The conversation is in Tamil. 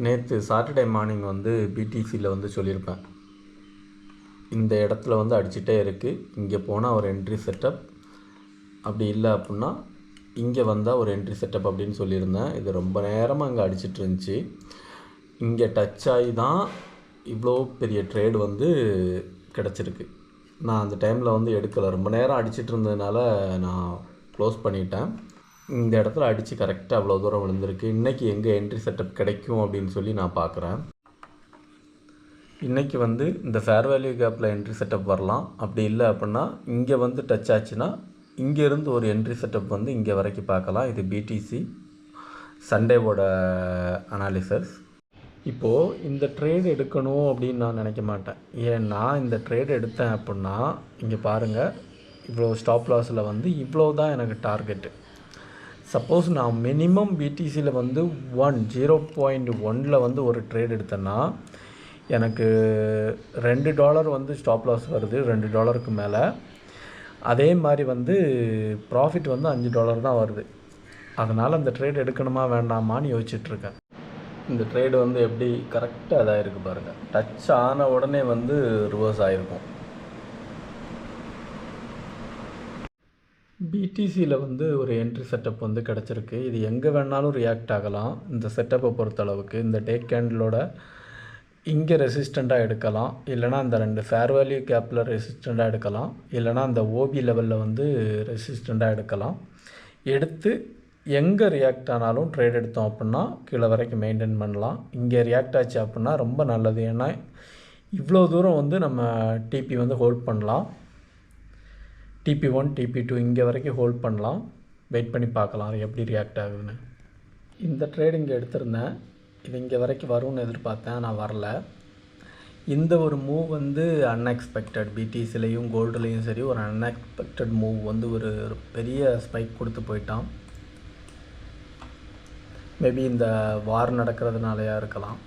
நேற்று சாட்டர்டே மார்னிங் வந்து பிடிசியில் வந்து சொல்லியிருப்பேன், இந்த இடத்துல வந்து அடிச்சுட்டே இருக்குது, இங்கே போனால் ஒரு என்ட்ரி செட்டப், அப்படி இல்லை அப்படின்னா இங்கே வந்தால் ஒரு என்ட்ரி செட்டப் அப்படின்னு சொல்லியிருந்தேன். இது ரொம்ப நேரமாக அங்கே அடிச்சிட்டு இருந்துச்சு. இங்கே டச் ஆகி தான் இவ்வளோ பெரிய ட்ரேடு வந்து கிடச்சிருக்கு. நான் அந்த டைமில் வந்து எடுக்கலை, ரொம்ப நேரம் அடிச்சிட்டு இருந்ததுனால நான் க்ளோஸ் பண்ணிட்டேன். இந்த இடத்துல அடித்து கரெக்டாக அவ்வளோ தூரம் விழுந்திருக்கு. இன்றைக்கி எங்கே என்ட்ரி செட்டப் கிடைக்கும் அப்படின்னு சொல்லி நான் பார்க்குறேன். இன்றைக்கி வந்து இந்த ஃபேர் வேல்யூ கேப்பில் என்ட்ரி செட்டப் வரலாம், அப்படி இல்லை அப்படின்னா இங்கே வந்து டச் ஆச்சுன்னா இங்கேருந்து ஒரு என்ட்ரி செட்டப் வந்து இங்கே வரைக்கும் பார்க்கலாம். இது பிடிசி சண்டேவோட அனாலிசிஸ். இப்போது இந்த ட்ரேடு எடுக்கணும் அப்படின்னு நான் நினைக்க மாட்டேன். ஏன்னா இந்த ட்ரேடு எடுத்தேன் அப்படின்னா இங்கே பாருங்கள், இவ்வளோ ஸ்டாப் லாஸில் வந்து இவ்வளோ தான் எனக்கு டார்கெட்டு. சப்போஸ் நான் மினிமம் பிடிசியில் வந்து 0.1 வந்து ஒரு ட்ரேட் எடுத்தேன்னா எனக்கு $2 வந்து ஸ்டாப் லாஸ் வருது, $2 மேலே. அதே மாதிரி வந்து ப்ராஃபிட் வந்து $5 தான் வருது. அதனால் அந்த ட்ரேட் எடுக்கணுமா வேண்டாமான்னு யோசிச்சுட்ருக்கேன். இந்த ட்ரேடு வந்து எப்படி கரெக்டாக இதாக இருக்குது பாருங்கள், டச் ஆன உடனே வந்து ரிவர்ஸ் ஆகிருக்கும். பிடிசியில் வந்து ஒரு என்ட்ரி செட்டப் வந்து கிடச்சிருக்கு. இது எங்கே வேணாலும் ரியாக்ட் ஆகலாம். இந்த செட்டப்பை பொறுத்தளவுக்கு இந்த டே கேண்டிலோட இங்கே ரெசிஸ்டண்ட்டாக எடுக்கலாம், இல்லைனா அந்த 2 ஃபேர் வேல்யூ கேப்பில் ரெசிஸ்டண்ட்டாக எடுக்கலாம், இல்லைனா அந்த ஓபி லெவலில் வந்து ரெசிஸ்டண்ட்டாக எடுக்கலாம். எடுத்து எங்கே ரியாக்ட் ஆனாலும் ட்ரேட் எடுத்தோம் அப்படின்னா கீழே வரைக்கும் மெயின்டைன் பண்ணலாம். இங்கே ரியாக்ட் ஆச்சு அப்படின்னா ரொம்ப நல்லது. ஏன்னா இவ்வளோ தூரம் வந்து நம்ம டிபி வந்து ஹோல்ட் பண்ணலாம். TP1 TP2 இங்கே வரைக்கும் ஹோல்ட் பண்ணலாம். வெயிட் பண்ணி பார்க்கலாம் அது எப்படி ரியாக்ட் ஆகுதுன்னு. இந்த ட்ரேட் இங்கே எடுத்திருந்தேன், இது இங்கே வரைக்கும் வரும்னு எதிர்பார்த்தேன், ஆனால் வரல. இந்த ஒரு மூவ் வந்து அன்எக்ஸ்பெக்டட். பிடிசிலையும் கோல்டுலேயும் சரி ஒரு அன்எக்ஸ்பெக்டட் மூவ் வந்து ஒரு பெரிய ஸ்பைக் கொடுத்து போயிட்டான். மேபி இந்த வார் நடக்கிறதுனாலையா இருக்கலாம்.